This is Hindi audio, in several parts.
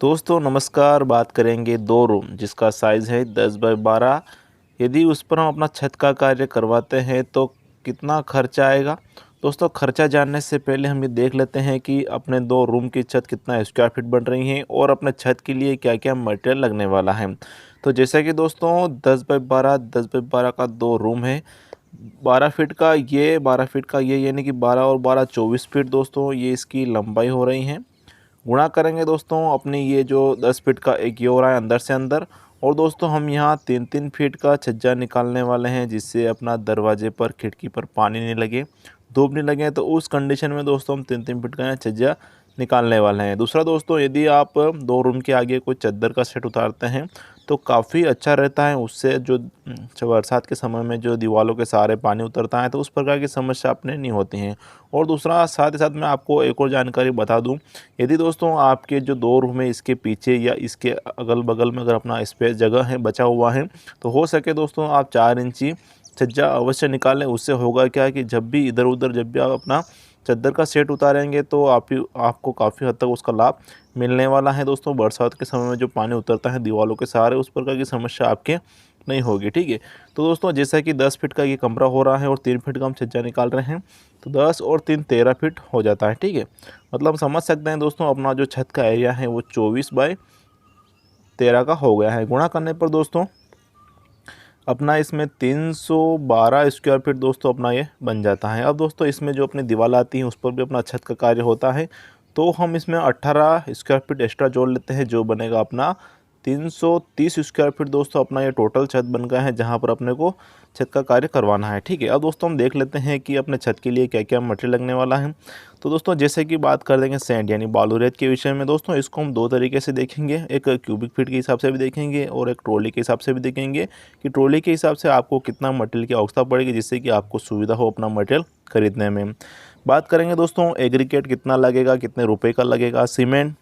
दोस्तों नमस्कार। बात करेंगे दो रूम जिसका साइज़ है 10 बाय 12। यदि उस पर हम अपना छत का कार्य करवाते हैं तो कितना खर्चा आएगा। दोस्तों खर्चा जानने से पहले हम ये देख लेते हैं कि अपने दो रूम की छत कितना स्क्वायर फीट बन रही है और अपने छत के लिए क्या क्या मटेरियल लगने वाला है। तो जैसा कि दोस्तों 10 बाय 12 का दो रूम है। 12 फीट का ये यानी कि 12 और 12 24 फीट दोस्तों ये इसकी लंबाई हो रही है। गुणा करेंगे दोस्तों अपनी ये जो 10 फीट का एक ये हो रहा है अंदर से अंदर। और दोस्तों हम यहाँ 3-3 फीट का छज्जा निकालने वाले हैं जिससे अपना दरवाजे पर खिड़की पर पानी नहीं लगे, धूप नहीं लगे। तो उस कंडीशन में दोस्तों हम 3-3 फीट का यहाँ छज्जा निकालने वाले हैं। दूसरा दोस्तों यदि आप दो रूम के आगे कोई चादर का सेट उतारते हैं तो काफ़ी अच्छा रहता है। उससे जो बरसात के समय में जो दीवारों के सहारे पानी उतरता है तो उस प्रकार की समस्या अपने नहीं होती हैं। और दूसरा साथ ही साथ मैं आपको एक और जानकारी बता दूं, यदि दोस्तों आपके जो दो रूम है इसके पीछे या इसके अगल बगल में अगर अपना स्पेस जगह है बचा हुआ है तो हो सके दोस्तों आप 4 इंची छज्जा अवश्य निकालें। उससे होगा क्या कि जब भी इधर उधर जब भी आप अपना चादर का सेट उतारेंगे तो आपको काफ़ी हद तक उसका लाभ मिलने वाला है। दोस्तों बरसात के समय में जो पानी उतरता है दीवारों के सहारे उस प्रकार की समस्या आपके नहीं होगी। ठीक है। तो दोस्तों जैसा कि 10 फीट का ये कमरा हो रहा है और 3 फीट का हम छज्जा निकाल रहे हैं तो 10 और 3 13 फीट हो जाता है। ठीक है। मतलब हम समझ सकते हैं दोस्तों अपना जो छत का एरिया है वो 24 बाय 13 का हो गया है। गुणा करने पर दोस्तों अपना इसमें 312 स्क्वायर फीट दोस्तों अपना ये बन जाता है। अब दोस्तों इसमें जो अपनी दीवार आती है उस पर भी अपना छत का कार्य होता है तो हम इसमें 18 स्क्वायर फीट एक्स्ट्रा जोड़ लेते हैं जो बनेगा अपना 330 स्क्वायर फीट। दोस्तों अपना ये टोटल छत बन गया है जहाँ पर अपने को छत का कार्य करवाना है। ठीक है। अब दोस्तों हम देख लेते हैं कि अपने छत के लिए क्या क्या मटेरियल लगने वाला है। तो दोस्तों जैसे कि बात कर देंगे सैंड यानी बालू रेत के विषय में दोस्तों इसको हम दो तरीके से देखेंगे, एक क्यूबिक फीट के हिसाब से भी देखेंगे और एक ट्रॉली के हिसाब से भी देखेंगे कि ट्रॉली के हिसाब से आपको कितना मटेरियल की आवश्यकता पड़ेगी जिससे कि आपको सुविधा हो अपना मटेरियल खरीदने में। बात करेंगे दोस्तों एग्रीगेट कितना लगेगा, कितने रुपए का लगेगा, सीमेंट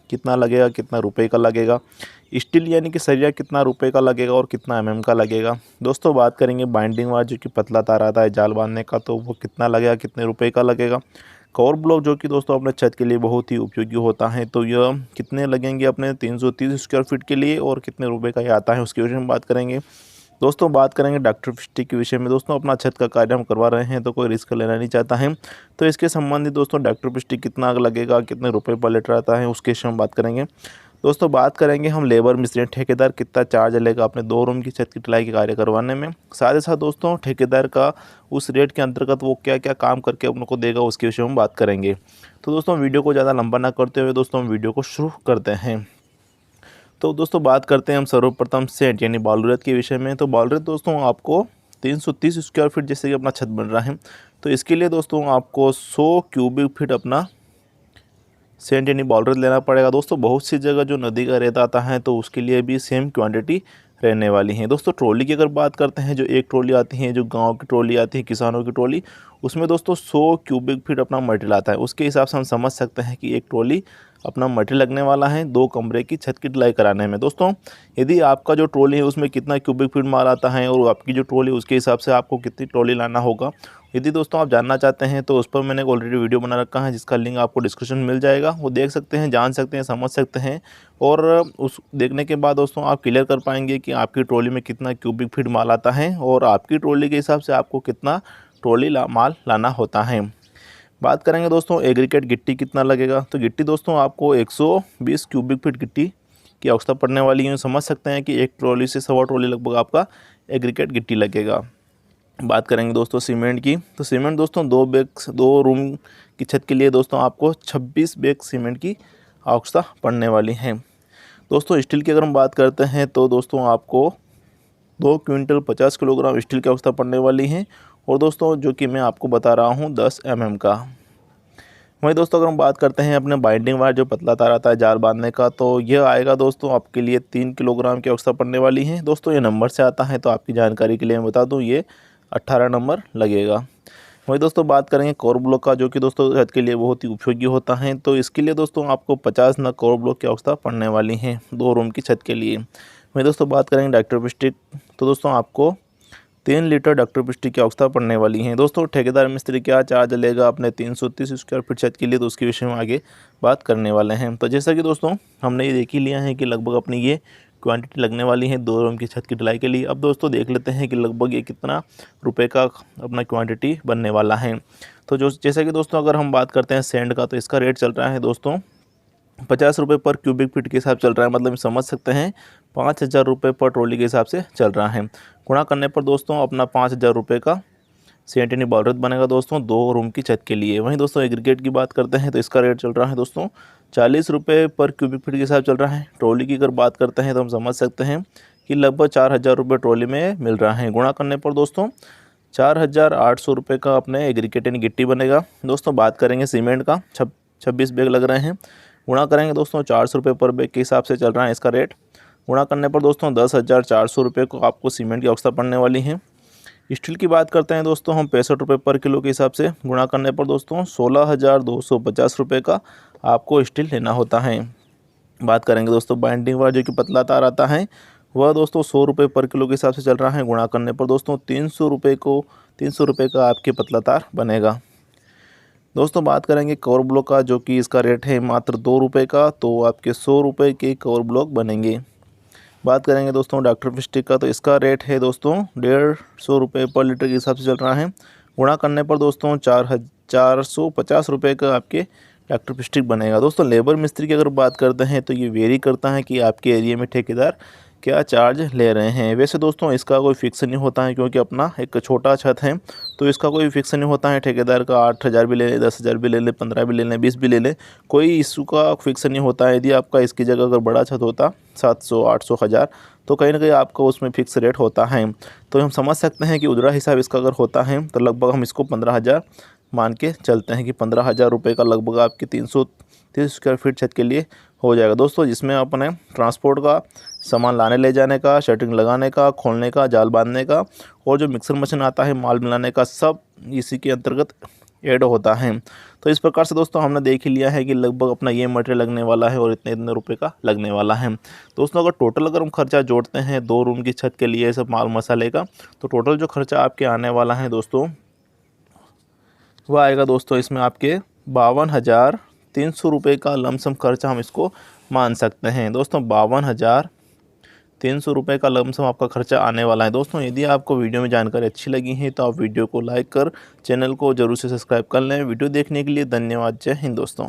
कितना लगेगा, कितना रुपए का लगेगा, स्टील यानी कि सरिया कितना रुपए का लगेगा और कितना एमएम का लगेगा। दोस्तों बात करेंगे बाइंडिंग वायर जो कि पतला तार आता है जाल बांधने का तो वो कितना लगेगा, कितने रुपए का लगेगा। कवर ब्लॉक जो कि दोस्तों अपने छत के लिए बहुत ही उपयोगी होता है तो यह कितने लगेंगे अपने 330 स्क्वायर फीट के लिए और कितने रुपए का ये आता है उसके विषय में बात करेंगे। दोस्तों बात करेंगे डॉक्टर स्टिक के विषय में। दोस्तों अपना छत का कार्य हम करवा रहे हैं तो कोई रिस्क लेना नहीं चाहता है तो इसके संबंधित दोस्तों डॉक्टर स्टिक कितना लगेगा, कितने रुपए पर लीटर आता है उसके विषय में बात करेंगे। दोस्तों बात करेंगे हम लेबर मिस्त्री ठेकेदार कितना चार्ज लेगा अपने दो रूम की छत की ढलाई के कार्य करवाने में। साथ ही साथ दोस्तों ठेकेदार का उस रेट के अंतर्गत वो क्या क्या काम करके उनको देगा उसके विषय में बात करेंगे। तो दोस्तों वीडियो को ज़्यादा लंबा ना करते हुए दोस्तों हम वीडियो को शुरू करते हैं। तो दोस्तों बात करते हैं हम सर्वप्रथम सेट यानी बालू रेत के विषय में। तो बालू रेत दोस्तों आपको 330 स्क्वायर फीट जैसे कि अपना छत बन रहा है तो इसके लिए दोस्तों आपको 100 क्यूबिक फीट अपना सेंट यानी बालू रेत लेना पड़ेगा। दोस्तों बहुत सी जगह जो नदी का रेत आता है तो उसके लिए भी सेम क्वांटिटी रहने वाली है। दोस्तों ट्रॉली की अगर बात करते हैं जो एक ट्रॉली आती है जो गांव की ट्रॉली आती है किसानों की ट्रॉली उसमें दोस्तों 100 क्यूबिक फीट अपना मटेरियल आता है। उसके हिसाब से हम समझ सकते हैं कि एक ट्रॉली अपना मटेरियल लगने वाला है दो कमरे की छत की ढलाई कराने में। दोस्तों यदि आपका जो ट्रॉली है उसमें कितना क्यूबिक फीट माल आता है और आपकी जो ट्रॉली उसके हिसाब से आपको कितनी ट्रॉली लाना होगा यदि दोस्तों आप जानना चाहते हैं तो उस पर मैंने ऑलरेडी वीडियो बना रखा है जिसका लिंक आपको डिस्क्रिप्शन में मिल जाएगा। वो देख सकते हैं, जान सकते हैं, समझ सकते हैं और उस देखने के बाद दोस्तों आप क्लियर कर पाएंगे कि आपकी ट्रॉली में कितना क्यूबिक फीट माल आता है और आपकी ट्रॉली के हिसाब से आपको कितना ट्रॉली माल लाना होता है। बात करेंगे दोस्तों एग्रीगेट गिट्टी कितना लगेगा। तो गिट्टी दोस्तों आपको 120 क्यूबिक फीट गिट्टी की आवश्यकता पड़ने वाली है। समझ सकते हैं कि एक ट्रॉली से सवा ट्रॉली लगभग आपका एग्रीगेट गिट्टी लगेगा। बात करेंगे दोस्तों सीमेंट की। तो सीमेंट दोस्तों दो रूम की छत के लिए दोस्तों आपको 26 बैग सीमेंट की आवश्यकता पड़ने वाली है। दोस्तों स्टील की अगर हम बात करते हैं तो दोस्तों आपको 2 क्विंटल 50 किलोग्राम स्टील की आवश्यकता पड़ने वाली है और दोस्तों जो कि मैं आपको बता रहा हूँ 10 mm का। वहीं दोस्तों अगर हम बात करते हैं अपने बाइंडिंग वायर जो पतला तार आता है जाल बांधने का तो यह आएगा दोस्तों आपके लिए 3 किलोग्राम की आवश्यकता पड़ने वाली है। दोस्तों ये नंबर से आता है तो आपकी जानकारी के लिए मैं बता दूँ ये 18 नंबर लगेगा। वहीं दोस्तों बात करेंगे कोर ब्लॉक का जो कि दोस्तों छत के लिए बहुत ही उपयोगी होता है तो इसके लिए दोस्तों आपको 50 नग कोर ब्लॉक की आवश्यकता पड़ने वाली है दो रूम की छत के लिए। वहीं दोस्तों बात करेंगे डॉक्टर स्टिक तो दोस्तों आपको 3 लीटर डॉक्टर पिस्टी की आवश्यकता पड़ने वाली है। दोस्तों ठेकेदार मिस्त्री क्या चार्ज लेगा अपने 330 स्क्वायर फीट छत के लिए, तो उसके विषय में आगे बात करने वाले हैं। तो जैसा कि दोस्तों हमने ये देख ही लिया है कि लगभग अपनी ये क्वांटिटी लगने वाली है 2 रूम की छत की ढलाई के लिए। अब दोस्तों देख लेते हैं कि लगभग ये कितना रुपए का अपना क्वांटिटी बनने वाला है। तो जैसा कि दोस्तों अगर हम बात करते हैं सैंड का, तो इसका रेट चल रहा है दोस्तों 50 रुपये पर क्यूबिक फीट के हिसाब चल रहा है। मतलब समझ सकते हैं 5,000 रुपये पर ट्रॉली के हिसाब से चल रहा है। गुणा करने पर दोस्तों अपना 5,000 रुपये का सेंटिनी बॉलरत बनेगा दोस्तों 2 रूम की छत के लिए। वहीं दोस्तों एग्रीगेट की बात करते हैं तो इसका रेट चल रहा है दोस्तों 40 रुपये पर क्यूबिक फीट के हिसाब चल रहा है। ट्रॉली की अगर बात करते हैं तो हम समझ सकते हैं कि लगभग 4,000 रुपये ट्रॉली में मिल रहा है। गुणा करने पर दोस्तों 4,800 रुपये का अपने एग्रीगेट यानी गिट्टी बनेगा। दोस्तों बात करेंगे सीमेंट का, 26 बैग लग रहे हैं। गुणा करेंगे दोस्तों 400 रुपये पर बैग के हिसाब से चल रहा है इसका रेट। गुणा करने पर दोस्तों 10,400 रुपये को आपको सीमेंट की आवश्यकता पड़ने वाली है। स्टील की बात करते हैं दोस्तों हम 65 रुपये पर किलो के हिसाब से। गुणा करने पर दोस्तों 16,250 रुपये का आपको स्टील लेना होता है। बात करेंगे दोस्तों बाइंडिंग वाला जो कि पतला तार आता है, वह दोस्तों 100 रुपये पर किलो के हिसाब से चल रहा है। गुणा करने पर दोस्तों 300 रुपये का आपके पतला तार बनेगा। दोस्तों बात करेंगे कवर ब्लॉक का, जो कि इसका रेट है मात्र 2 रुपये का, तो आपके 100 रुपये के कवर ब्लॉक बनेंगे। बात करेंगे दोस्तों डॉक्टर पिस्टिक का, तो इसका रेट है दोस्तों 150 रुपये पर लीटर के हिसाब से चल रहा है। गुणा करने पर दोस्तों 450 रुपये का आपके डॉक्टर पिस्टिक बनेगा। दोस्तों लेबर मिस्त्री की अगर बात करते हैं तो ये वेरी करता है कि आपके एरिया में ठेकेदार क्या चार्ज ले रहे हैं। वैसे दोस्तों इसका कोई फिक्स नहीं होता है, क्योंकि अपना एक छोटा छत है तो इसका कोई फिक्स नहीं होता है। ठेकेदार का 8,000 भी ले ले, 10,000 भी ले ले, 15 भी ले लें, 20 भी ले लें, कोई इशू का फिक्स नहीं होता है। यदि आपका इसकी जगह अगर बड़ा छत होता 700, 800, 1,000, तो कहीं ना कहीं आपका उसमें फिक्स रेट होता है। तो हम समझ सकते हैं कि उधरा हिसाब इसका अगर होता है तो लगभग हम इसको 15,000 मान के चलते हैं कि 15,000 रुपये का लगभग आपके 330 स्क्वायर फीट छत के लिए हो जाएगा दोस्तों, जिसमें अपने ट्रांसपोर्ट का सामान लाने ले जाने का, शटरिंग लगाने का, खोलने का, जाल बांधने का, और जो मिक्सर मशीन आता है माल मिलाने का, सब इसी के अंतर्गत ऐड होता है। तो इस प्रकार से दोस्तों हमने देख ही लिया है कि लगभग अपना ये मटेरियल लगने वाला है और इतने इतने रुपए का लगने वाला है। दोस्तों अगर टोटल अगर हम खर्चा जोड़ते हैं 2 रूम की छत के लिए सब माल मसाले का, तो टोटल जो खर्चा आपके आने वाला है दोस्तों वह आएगा दोस्तों इसमें आपके 52,300 रुपये का लमसम खर्चा हम इसको मान सकते हैं। दोस्तों 52,300 रुपये का लमसम आपका खर्चा आने वाला है। दोस्तों यदि आपको वीडियो में जानकारी अच्छी लगी है तो आप वीडियो को लाइक कर चैनल को जरूर से सब्सक्राइब कर लें। वीडियो देखने के लिए धन्यवाद। जय हिंद दोस्तों।